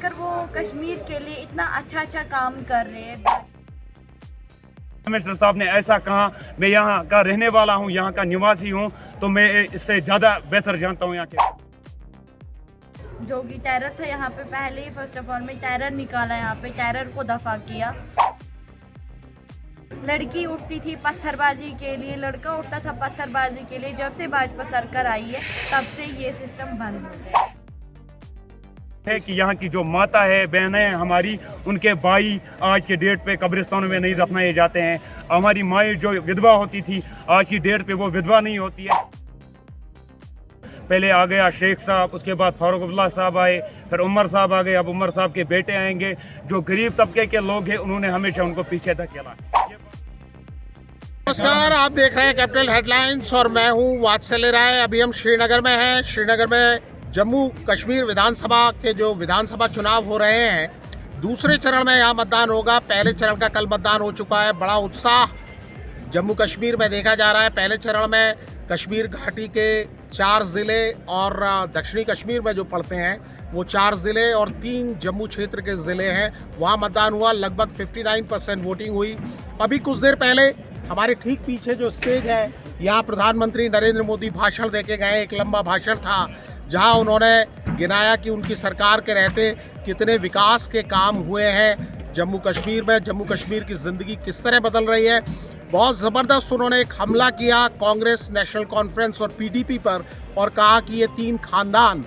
खासकर वो कश्मीर के लिए इतना अच्छा काम कर रहे हैं। मिनिस्टर साहब ने ऐसा कहा, मैं यहाँ का रहने वाला हूँ, यहाँ का निवासी हूँ, तो मैं इससे ज़्यादा बेहतर जानता हूँ यहाँ के। जो कि टेरर था यहाँ पे, पहले ही फर्स्ट ऑफ ऑल में टेरर निकाला, यहाँ पे टेरर को दफा किया। लड़की उठती थी पत्थरबाजी के लिए, लड़का उठता था पत्थरबाजी के लिए। जब से भाजपा सरकार आई है तब से ये सिस्टम बंद हो गया है कि यहाँ की जो माता है, बहनें हैं हमारी, उनके भाई आज के डेट पे कब्रिस्तानों में नहीं दफनाए जाते हैं। हमारी माएँ जो विधवा होती थी, आज की डेट पे वो विधवा नहीं होती है। पहले आ गया शेख साहब, उसके बाद फारूक अब्दुल्ला साहब आए, फिर उमर साहब आ गए, अब उमर साहब के बेटे आएंगे। जो गरीब तबके के लोग हैं उन्होंने हमेशा उनको पीछे धकेला। नमस्कार, आप देख रहे हैं कैपिटल हेडलाइंस और मैं हूं वात्सल्य राय। अभी हम श्रीनगर में हैं। श्रीनगर में जम्मू कश्मीर विधानसभा के जो विधानसभा चुनाव हो रहे हैं, दूसरे चरण में यहाँ मतदान होगा। पहले चरण का कल मतदान हो चुका है। बड़ा उत्साह जम्मू कश्मीर में देखा जा रहा है। पहले चरण में कश्मीर घाटी के 4 ज़िले और दक्षिणी कश्मीर में जो पड़ते हैं वो 4 ज़िले और 3 जम्मू क्षेत्र के ज़िले हैं, वहाँ मतदान हुआ। लगभग 59% वोटिंग हुई। अभी कुछ देर पहले हमारे ठीक पीछे जो स्टेज है, यहाँ प्रधानमंत्री नरेंद्र मोदी भाषण देके गए। एक लंबा भाषण था जहाँ उन्होंने गिनाया कि उनकी सरकार के रहते कितने विकास के काम हुए हैं जम्मू कश्मीर में, जम्मू कश्मीर की ज़िंदगी किस तरह बदल रही है। बहुत ज़बरदस्त उन्होंने एक हमला किया कांग्रेस, नेशनल कॉन्फ्रेंस और पीडीपी पर, और कहा कि ये 3 खानदान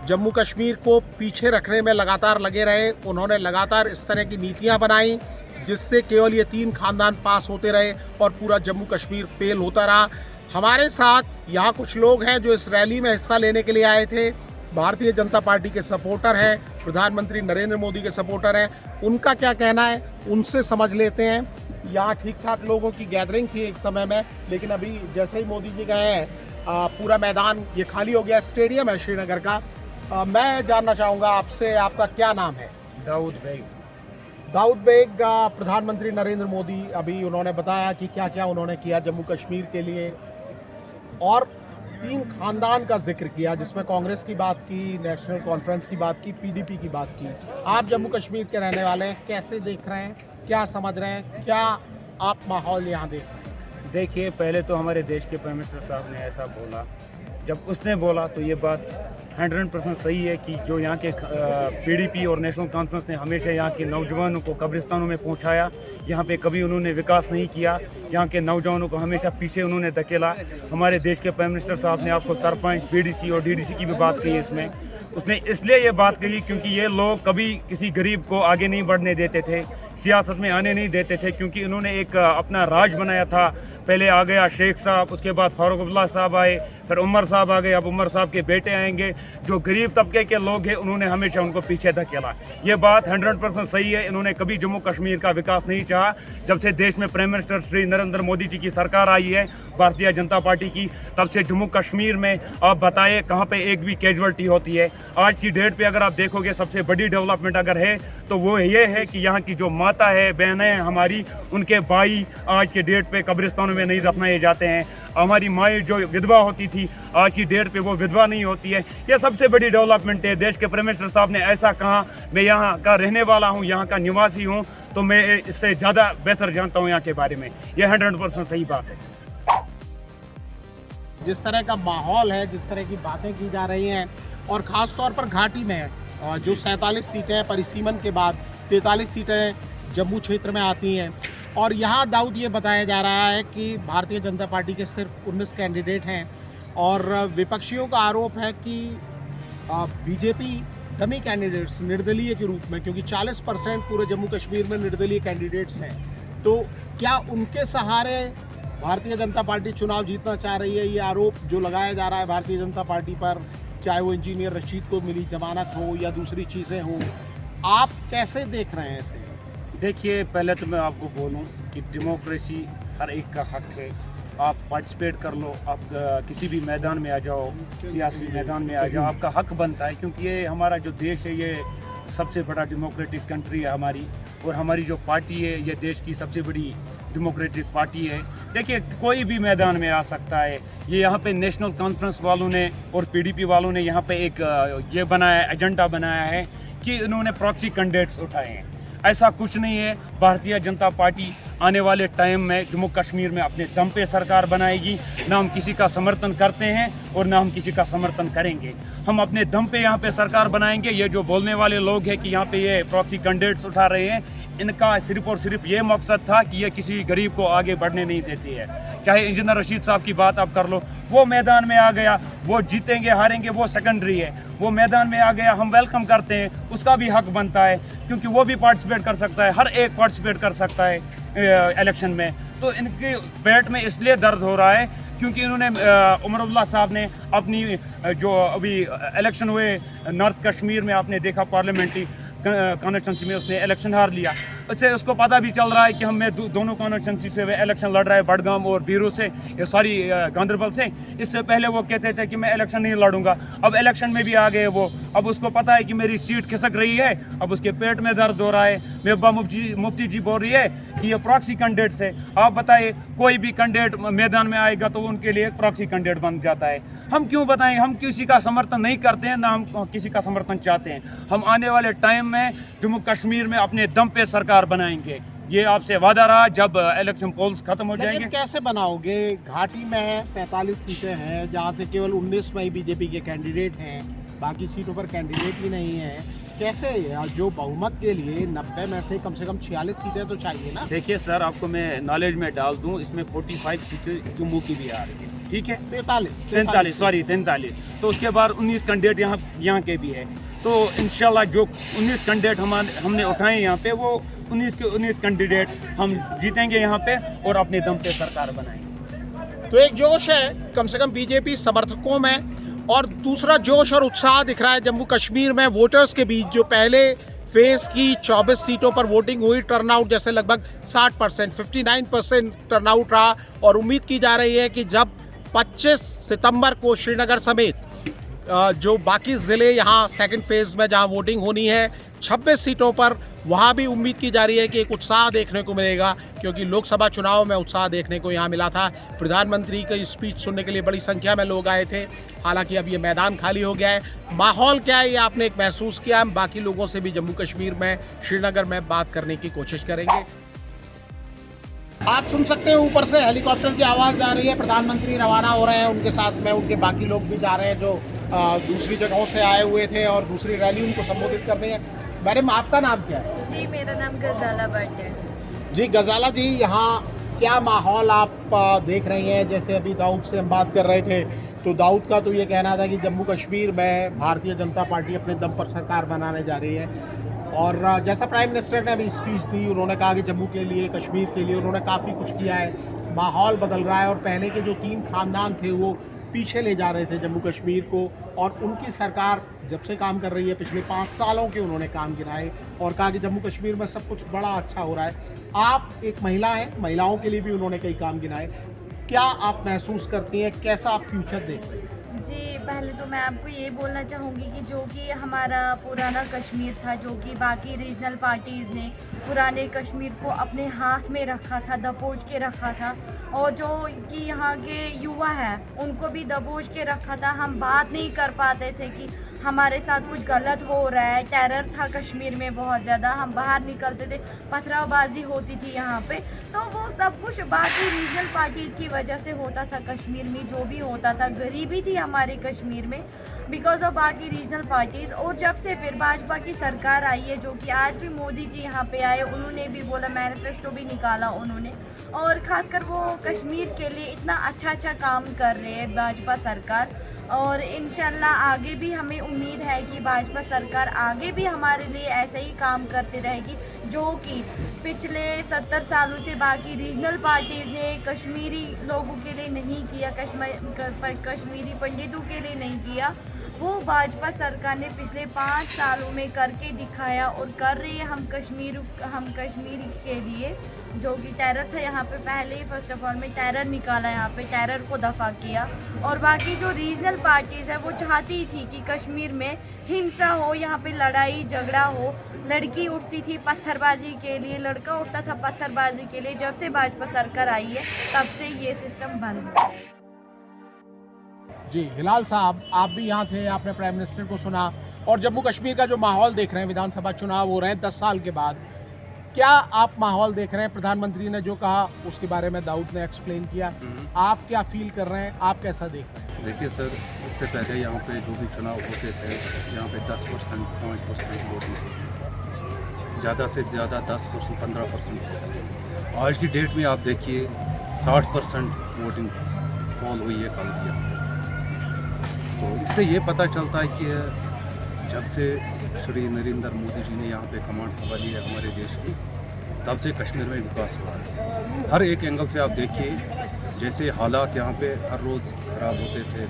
जम्मू कश्मीर को पीछे रखने में लगातार लगे रहे। उन्होंने लगातार इस तरह की नीतियां बनाई जिससे केवल ये 3 खानदान पास होते रहे और पूरा जम्मू कश्मीर फेल होता रहा। हमारे साथ यहाँ कुछ लोग हैं जो इस रैली में हिस्सा लेने के लिए आए थे। भारतीय जनता पार्टी के सपोर्टर हैं, प्रधानमंत्री नरेंद्र मोदी के सपोर्टर हैं। उनका क्या कहना है उनसे समझ लेते हैं। यहाँ ठीक ठाक लोगों की गैदरिंग थी एक समय में, लेकिन अभी जैसे ही मोदी जी गए हैं पूरा मैदान ये खाली हो गया। स्टेडियम है श्रीनगर का। मैं जानना चाहूँगा आपसे, आपका क्या नाम है? दाऊद बेग। दाऊद बेग, प्रधानमंत्री नरेंद्र मोदी अभी उन्होंने बताया कि क्या क्या उन्होंने किया जम्मू कश्मीर के लिए, और 3 खानदान का जिक्र किया जिसमें कांग्रेस की बात की, नेशनल कॉन्फ्रेंस की बात की, पीडीपी की बात की। आप जम्मू कश्मीर के रहने वाले हैं, कैसे देख रहे हैं, क्या समझ रहे हैं, क्या आप माहौल यहाँ देख रहे हैं? देखिए, पहले तो हमारे देश के प्राइम मिनिस्टर साहब ने ऐसा बोला, जब उसने बोला तो ये बात 100% सही है कि जो यहाँ के पीडीपी और नेशनल कॉन्फ्रेंस ने हमेशा यहाँ के नौजवानों को कब्रिस्तानों में पहुँचाया। यहाँ पे कभी उन्होंने विकास नहीं किया। यहाँ के नौजवानों को हमेशा पीछे उन्होंने धकेला। हमारे देश के प्राइम मिनिस्टर साहब ने आपको सरपंच, पीडीसी और डीडीसी की भी बात कही इसमें। उसने इसलिए ये बात कही क्योंकि ये लोग कभी किसी गरीब को आगे नहीं बढ़ने देते थे, सियासत में आने नहीं देते थे, क्योंकि उन्होंने एक अपना राज बनाया था। पहले आ गया शेख साहब, उसके बाद फारूक अब्दुल्ला साहब आए, फिर उमर साहब आ गए, अब उमर साहब के बेटे आएंगे। जो गरीब तबके के लोग हैं उन्होंने हमेशा उनको पीछे धकेला। ये बात 100% सही है। इन्होंने कभी जम्मू कश्मीर का विकास नहीं चाहा। जब से देश में प्राइम मिनिस्टर श्री नरेंद्र मोदी जी की सरकार आई है, भारतीय जनता पार्टी की, तब से जम्मू कश्मीर में आप बताइए कहाँ पे एक भी कैजुअलिटी होती है। आज की डेट पे अगर आप देखोगे सबसे बड़ी डेवलपमेंट अगर है तो वो ये है कि यहाँ की जो माता है, बहनें हैं हमारी, उनके भाई आज के डेट पे कब्रिस्तानों में नहीं दफनाए जाते हैं। हमारी माएँ जो विधवा होती थी, आज की डेट पे वो विधवा नहीं होती है। यह सबसे बड़ी डेवलपमेंट है। देश के प्राइम मिनिस्टर साहब ने ऐसा कहा, मैं यहाँ का रहने वाला हूँ, यहाँ का निवासी हूँ, तो मैं इससे ज़्यादा बेहतर जानता हूँ यहाँ के बारे में। यह 100% सही बात है। जिस तरह का माहौल है, जिस तरह की बातें की जा रही हैं, और ख़ास तौर पर घाटी में जो 47 सीटें हैं परिसीमन के बाद, 43 सीटें जम्मू क्षेत्र में आती हैं। और यहाँ दाऊद ये बताया जा रहा है कि भारतीय जनता पार्टी के सिर्फ 19 कैंडिडेट हैं, और विपक्षियों का आरोप है कि बीजेपी डमी कैंडिडेट्स, निर्दलीय के रूप में, क्योंकि 40% पूरे जम्मू कश्मीर में निर्दलीय कैंडिडेट्स हैं, तो क्या उनके सहारे भारतीय जनता पार्टी चुनाव जीतना चाह रही है? ये आरोप जो लगाया जा रहा है भारतीय जनता पार्टी पर, चाहे वो इंजीनियर रशीद को मिली जमानत हो या दूसरी चीज़ें हो, आप कैसे देख रहे हैं इसे? देखिए, पहले तो मैं आपको बोलूं कि डेमोक्रेसी हर एक का हक है। आप पार्टिसिपेट कर लो, आप किसी भी मैदान में आ जाओ, सियासी मैदान में आ जाओ, आपका हक बनता है, क्योंकि ये हमारा जो देश है ये सबसे बड़ा डेमोक्रेटिक कंट्री है हमारी, और हमारी जो पार्टी है ये देश की सबसे बड़ी डेमोक्रेटिक पार्टी है। देखिए, कोई भी मैदान में आ सकता है। ये यहाँ पे नेशनल कॉन्फ्रेंस वालों ने और पीडीपी वालों ने यहाँ पे एक ये बनाया, एजेंडा बनाया है कि इन्होंने प्रॉक्सी कैंडिडेट्स उठाए हैं। ऐसा कुछ नहीं है। भारतीय जनता पार्टी आने वाले टाइम में जम्मू कश्मीर में अपने दम पे सरकार बनाएगी। ना हम किसी का समर्थन करते हैं और ना हम किसी का समर्थन करेंगे। हम अपने दम पे यहाँ पे सरकार बनाएंगे। ये जो बोलने वाले लोग हैं कि यहाँ पे ये प्रॉक्सी कैंडिडेट्स उठा रहे हैं, इनका सिर्फ और सिर्फ ये मकसद था कि ये किसी गरीब को आगे बढ़ने नहीं देती है। चाहे इंजीनियर रशीद साहब की बात आप कर लो, वो मैदान में आ गया, वो जीतेंगे हारेंगे वो सेकेंडरी है, वो मैदान में आ गया, हम वेलकम करते हैं, उसका भी हक बनता है क्योंकि वो भी पार्टिसिपेट कर सकता है, हर एक पार्टिसिपेट कर सकता है इलेक्शन में। तो इनके पेट में इसलिए दर्द हो रहा है क्योंकि इन्होंने उमरुल्लाह साहब ने अपनी जो अभी इलेक्शन हुए नॉर्थ कश्मीर में, आपने देखा पार्लियामेंट्री कॉन्स्टिट्यूंसी में उसने इलेक्शन हार लिया। उससे उसको पता भी चल रहा है कि हमें दोनों कॉन्स्टिट्यूंसी से वे इलेक्शन लड़ रहा है, बडगाम और बीरू से, सॉरी गांधरबल से। इससे पहले वो कहते थे कि मैं इलेक्शन नहीं लड़ूंगा, अब इलेक्शन में भी आ गए वो। अब उसको पता है कि मेरी सीट खिसक रही है, अब उसके पेट में दर्द हो रहा है। महबूबा मुफ्ती जी बोल रही है कि ये प्रॉक्सी कैंडिडेट है। आप बताइए, कोई भी कैंडिडेट मैदान में आएगा तो उनके लिए एक प्रॉक्सी कैंडिडेट बन जाता है। हम क्यों बताएं? हम किसी का समर्थन नहीं करते हैं, ना हम किसी का समर्थन चाहते हैं। हम आने वाले टाइम में जम्मू कश्मीर में अपने दम पे सरकार बनाएंगे। ये आपसे वादा रहा जब इलेक्शन पोल्स खत्म हो जाएंगे। कैसे बनाओगे? घाटी में 47 सीटें हैं जहाँ से केवल 19 में ही बीजेपी के कैंडिडेट हैं, बाकी सीटों पर कैंडिडेट ही नहीं है। कैसे जो बहुमत के लिए 90 में से कम 46 सीटें तो चाहिए ना? देखिए सर, आपको मैं नॉलेज में डाल दूं, इसमें 45 सीटें जम्मू की भी आ रही है, ठीक है, 43। तो उसके बाद 19 कैंडिडेट यहाँ के भी है। तो इंशाल्लाह जो 19 कैंडिडेट हमने उठाए यहाँ पे, वो 19 के 19 कैंडिडेट हम जीतेंगे यहाँ पे और अपने दम पे सरकार बनाएंगे। तो एक जोश है कम से कम बीजेपी समर्थकों में, और दूसरा जोश और उत्साह दिख रहा है जम्मू कश्मीर में वोटर्स के बीच। जो पहले फेज की 24 सीटों पर वोटिंग हुई, टर्नआउट जैसे लगभग 60%, 59% टर्नआउट रहा, और उम्मीद की जा रही है कि जब 25 सितंबर को श्रीनगर समेत जो बाकी ज़िले यहाँ सेकंड फेज़ में जहाँ वोटिंग होनी है 26 सीटों पर, वहाँ भी उम्मीद की जा रही है कि एक उत्साह देखने को मिलेगा, क्योंकि लोकसभा चुनाव में उत्साह देखने को यहाँ मिला था। प्रधानमंत्री की स्पीच सुनने के लिए बड़ी संख्या में लोग आए थे। हालांकि अब ये मैदान खाली हो गया है। माहौल क्या है ये आपने एक महसूस किया। हम बाकी लोगों से भी जम्मू कश्मीर में, श्रीनगर में बात करने की कोशिश करेंगे। आप सुन सकते हैं ऊपर से हेलीकॉप्टर की आवाज़ जा रही है। प्रधानमंत्री रवाना हो रहे हैं, उनके साथ में उनके बाकी लोग भी जा रहे हैं जो दूसरी जगहों से आए हुए थे और दूसरी रैली उनको संबोधित कर रही है। मैडम, आपका नाम क्या है? जी, मेरा नाम गजाला भट्ट है। जी गजाला जी, यहाँ क्या माहौल आप देख रही हैं? जैसे अभी दाऊद से हम बात कर रहे थे, तो दाऊद का तो ये कहना था कि जम्मू कश्मीर में भारतीय जनता पार्टी अपने दम पर सरकार बनाने जा रही है, और जैसा प्राइम मिनिस्टर ने अभी स्पीच दी, उन्होंने कहा कि जम्मू के लिए, कश्मीर के लिए उन्होंने काफ़ी कुछ किया है। माहौल बदल रहा है और पहले के जो 3 खानदान थे वो पीछे ले जा रहे थे जम्मू कश्मीर को, और उनकी सरकार जब से काम कर रही है, पिछले 5 सालों के उन्होंने काम गिनाए और कहा कि जम्मू कश्मीर में सब कुछ बड़ा अच्छा हो रहा है। आप एक महिला हैं, महिलाओं के लिए भी उन्होंने कई काम गिनाए। क्या आप महसूस करती हैं, कैसा आप फ्यूचर देख रहे हैं? जी, पहले तो मैं आपको ये बोलना चाहूँगी कि जो कि हमारा पुराना कश्मीर था, जो कि बाकी रीजनल पार्टीज़ ने पुराने कश्मीर को अपने हाथ में रखा था, दबोच के रखा था, और जो कि यहाँ के युवा है उनको भी दबोच के रखा था। हम बात नहीं कर पाते थे कि हमारे साथ कुछ गलत हो रहा है। टेरर था कश्मीर में बहुत ज़्यादा, हम बाहर निकलते थे, पथरावबाजी होती थी यहाँ पे। तो वो सब कुछ बाकी रीजनल पार्टीज़ की वजह से होता था कश्मीर में, जो भी होता था। गरीबी थी हमारे कश्मीर में बिकॉज ऑफ बाकी रीजनल पार्टीज़। और जब से फिर भाजपा की सरकार आई है, जो कि आज भी मोदी जी यहाँ पे आए, उन्होंने भी बोला, मैनिफेस्टो भी निकाला उन्होंने, और ख़ासकर वो कश्मीर के लिए इतना अच्छा काम कर रहे हैं भाजपा सरकार। और इंशाल्लाह आगे भी हमें उम्मीद है कि भाजपा सरकार आगे भी हमारे लिए ऐसे ही काम करती रहेगी, जो कि पिछले 70 सालों से बाकी रीजनल पार्टीज़ ने कश्मीरी लोगों के लिए नहीं किया, कश्मीरी पंडितों के लिए नहीं किया। वो भाजपा सरकार ने पिछले 5 सालों में करके दिखाया और कर रही है। हम कश्मीरी के लिए, जो कि टेरर था यहाँ पे, पहले ही फर्स्ट ऑफ ऑल में टेरर निकाला, यहाँ पे टेरर को दफ़ा किया। और बाकी जो रीजनल पार्टीज़ है वो चाहती थी कि कश्मीर में हिंसा हो, यहाँ पे लड़ाई झगड़ा हो। लड़की उठती थी पत्थरबाजी के लिए, लड़का उठता था पत्थरबाजी के लिए। जब से भाजपा सरकार आई है तब से ये सिस्टम बंद है। जी हिलाल साहब, आप भी यहाँ थे, आपने प्राइम मिनिस्टर को सुना, और जम्मू कश्मीर का जो माहौल देख रहे हैं, विधानसभा चुनाव हो रहे हैं 10 साल के बाद, क्या आप माहौल देख रहे हैं? प्रधानमंत्री ने जो कहा उसके बारे में दाऊद ने एक्सप्लेन किया, आप क्या फील कर रहे हैं, आप कैसा देख रहे हैं? देखिए सर, इससे पहले यहाँ पे जो भी चुनाव होते थे, यहाँ पे 10%, 5% वोटिंग, ज़्यादा से ज़्यादा 10%, 15%। आज की डेट में आप देखिए 60% वोटिंग पोल हुई है कल की। तो इससे ये पता चलता है कि जब से श्री नरेंद्र मोदी जी ने यहाँ पे कमांड संभाली है हमारे देश की, तब से कश्मीर में विकास हुआ है। हर एक एंगल से आप देखिए, जैसे हालात यहाँ पे हर रोज़ ख़राब होते थे,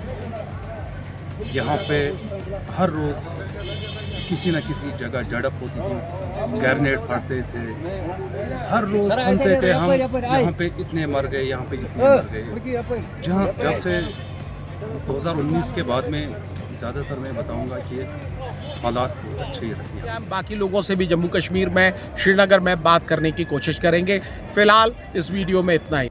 यहाँ पे हर रोज़ किसी न किसी जगह झड़प होती थी, ग्रेनेड फटते थे, हर रोज़ सुनते थे हम यहाँ पे इतने मर गए, यहाँ पे इतने मर गए। जब से 2019 के बाद में ज़्यादातर मैं बताऊंगा कि हालात बहुत अच्छे ही रहे। हम बाकी लोगों से भी जम्मू कश्मीर में, श्रीनगर में बात करने की कोशिश करेंगे। फिलहाल इस वीडियो में इतना ही।